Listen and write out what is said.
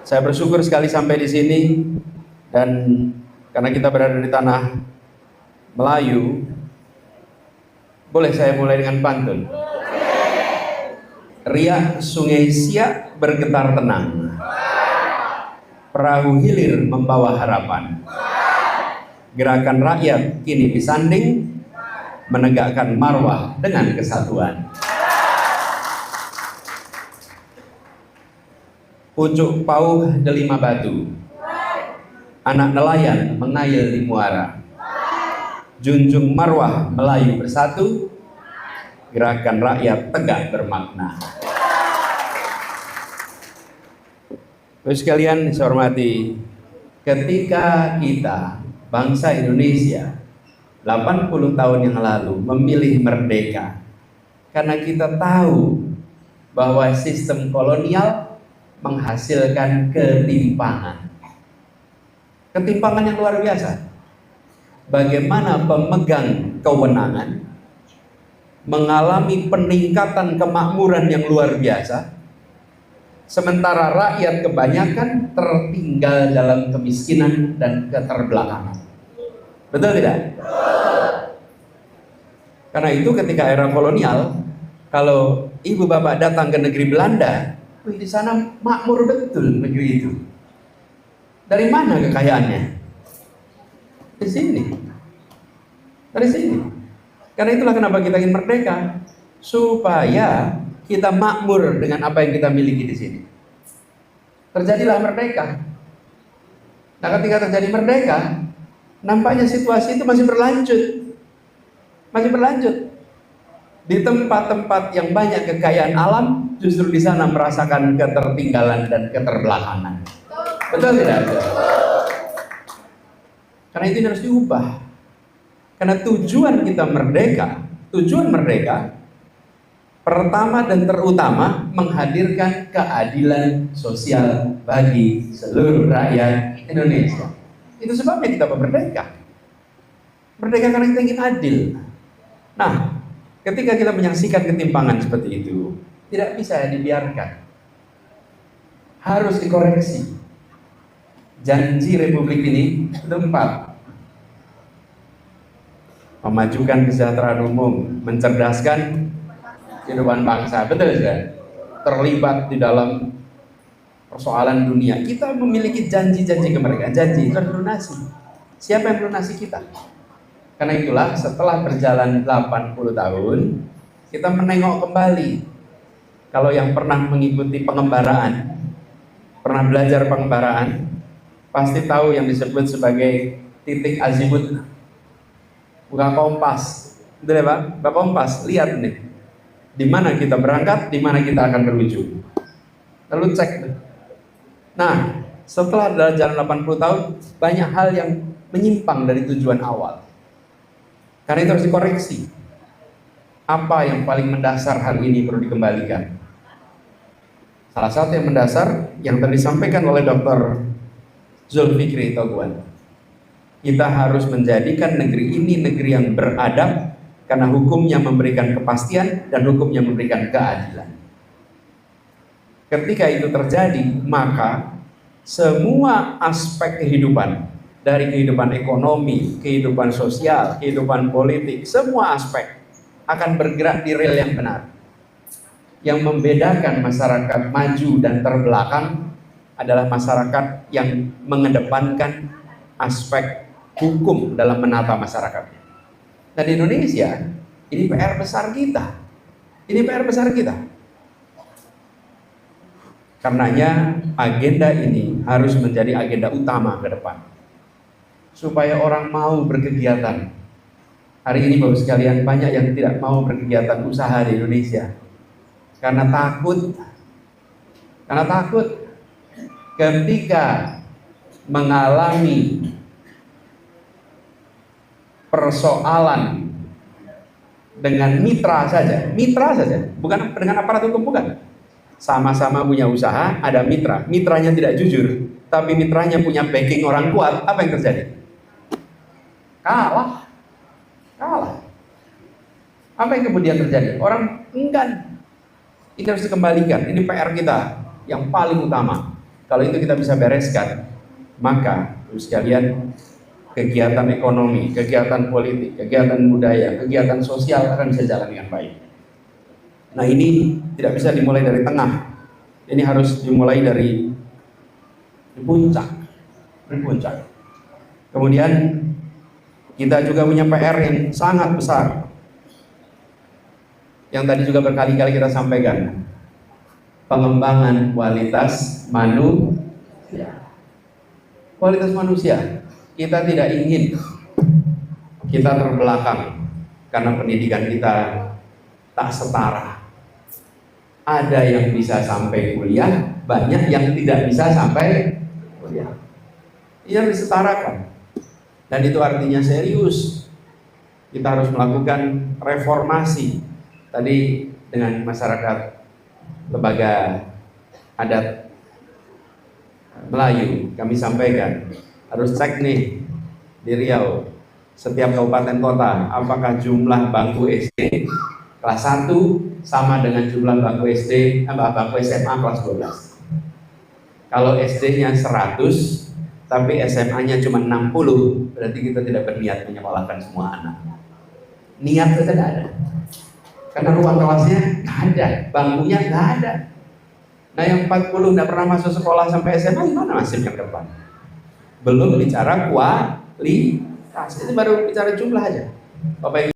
Saya bersyukur sekali sampai di sini, dan karena kita berada di tanah Melayu, boleh saya mulai dengan pantun. Riak sungai Siak bergetar tenang, perahu hilir membawa harapan. Gerakan rakyat kini disanding, menegakkan marwah dengan kesatuan. Pucuk pauh delima batu, anak nelayan mengayal di muara. Junjung marwah Melayu bersatu, gerakan rakyat tegak bermakna. Bapak sekalian saya hormati, ketika kita bangsa Indonesia 80 tahun yang lalu memilih merdeka, karena kita tahu bahwa sistem kolonial menghasilkan ketimpangan yang luar biasa. Bagaimana pemegang kewenangan mengalami peningkatan kemakmuran yang luar biasa, sementara rakyat kebanyakan tertinggal dalam kemiskinan dan keterbelakangan. Betul tidak? Karena itu ketika era kolonial, kalau ibu bapak datang ke negeri Belanda, di sana makmur betul negeri itu. Dari mana kekayaannya? Di sini. Dari sini. Karena itulah kenapa kita ingin merdeka, supaya kita makmur dengan apa yang kita miliki di sini. Terjadilah merdeka. Nah, ketika terjadi merdeka, nampaknya situasi itu masih berlanjut. Masih berlanjut. Di tempat-tempat yang banyak kekayaan alam, justru di sana merasakan ketertinggalan dan keterbelakangan. Betul tidak? Karena itu harus diubah. Karena tujuan kita merdeka, tujuan merdeka pertama dan terutama menghadirkan keadilan sosial bagi seluruh rakyat Indonesia. Itu sebabnya kita merdeka. Merdeka karena kita ingin adil. Nah, ketika kita menyaksikan ketimpangan seperti itu, tidak bisa dibiarkan. Harus dikoreksi. Janji Republik ini itu 4. Memajukan kesejahteraan umum, mencerdaskan kehidupan bangsa. Betul ya? Terlibat di dalam persoalan dunia. Kita memiliki janji-janji kemerdekaan. Janji itu harus lunasi. Siapa yang melunasi kita? Karena itulah setelah berjalan 80 tahun, kita menengok kembali. Kalau yang pernah mengikuti pengembaraan, pernah belajar pengembaraan, pasti tahu yang disebut sebagai titik azimut. Buka kompas, betul ya Pak? Buka kompas, lihat nih, di mana kita berangkat, di mana kita akan berujung. Lalu cek. Nah, setelah jalan 80 tahun, banyak hal yang menyimpang dari tujuan awal. Karena itu harus dikoreksi. Apa yang paling mendasar hari ini perlu dikembalikan? Salah satu yang mendasar yang tadi disampaikan oleh Dr. Zulfikri Toguan. Kita harus menjadikan negeri ini negeri yang beradab, karena hukumnya memberikan kepastian dan hukumnya memberikan keadilan. Ketika itu terjadi, maka semua aspek kehidupan, dari kehidupan ekonomi, kehidupan sosial, kehidupan politik, semua aspek akan bergerak di rel yang benar. Yang membedakan masyarakat maju dan terbelakang adalah masyarakat yang mengedepankan aspek hukum dalam menata masyarakatnya. Nah, di Indonesia, ini PR besar kita. Ini PR besar kita. Karenanya agenda ini harus menjadi agenda utama ke depan, supaya orang mau berkegiatan. Hari ini Bapak sekalian, banyak yang tidak mau berkegiatan usaha di Indonesia karena takut. Karena takut ketika mengalami persoalan dengan mitra saja, bukan dengan aparat hukum, bukan. Sama-sama punya usaha, ada mitra, mitranya tidak jujur, tapi mitranya punya backing orang kuat, apa yang terjadi? Kalah. Apa yang kemudian terjadi? Orang enggan. Ini harus dikembalikan. Ini PR kita yang paling utama. Kalau itu kita bisa bereskan, maka sekalian kegiatan ekonomi, kegiatan politik, kegiatan budaya, kegiatan sosial akan bisa jalan dengan baik. Nah, ini tidak bisa dimulai dari tengah. Ini harus dimulai dari puncak. Kemudian kita juga punya PR yang sangat besar. Yang tadi juga berkali-kali kita sampaikan. Pengembangan kualitas manusia. Kualitas manusia. Kita tidak ingin kita terbelakang karena pendidikan kita tak setara. Ada yang bisa sampai kuliah, banyak yang tidak bisa sampai kuliah. Ini harus disetarakan. Dan itu artinya serius. Kita harus melakukan reformasi. Tadi dengan masyarakat lembaga adat Melayu kami sampaikan, harus cek nih di Riau, setiap kabupaten kota, apakah jumlah bangku SD kelas 1 sama dengan jumlah bangku SMA kelas 12. Kalau SD-nya 100 tapi SMA-nya cuma 60, berarti kita tidak berniat menyekolahkan semua anak. Niat saja tidak ada, karena ruang kelasnya nggak ada, bangkunya nggak ada. Nah, yang 40 nggak pernah masuk sekolah sampai SMA, gimana nasibnya ke depan? Belum bicara kualitas, itu baru bicara jumlah aja. Bapak Ibu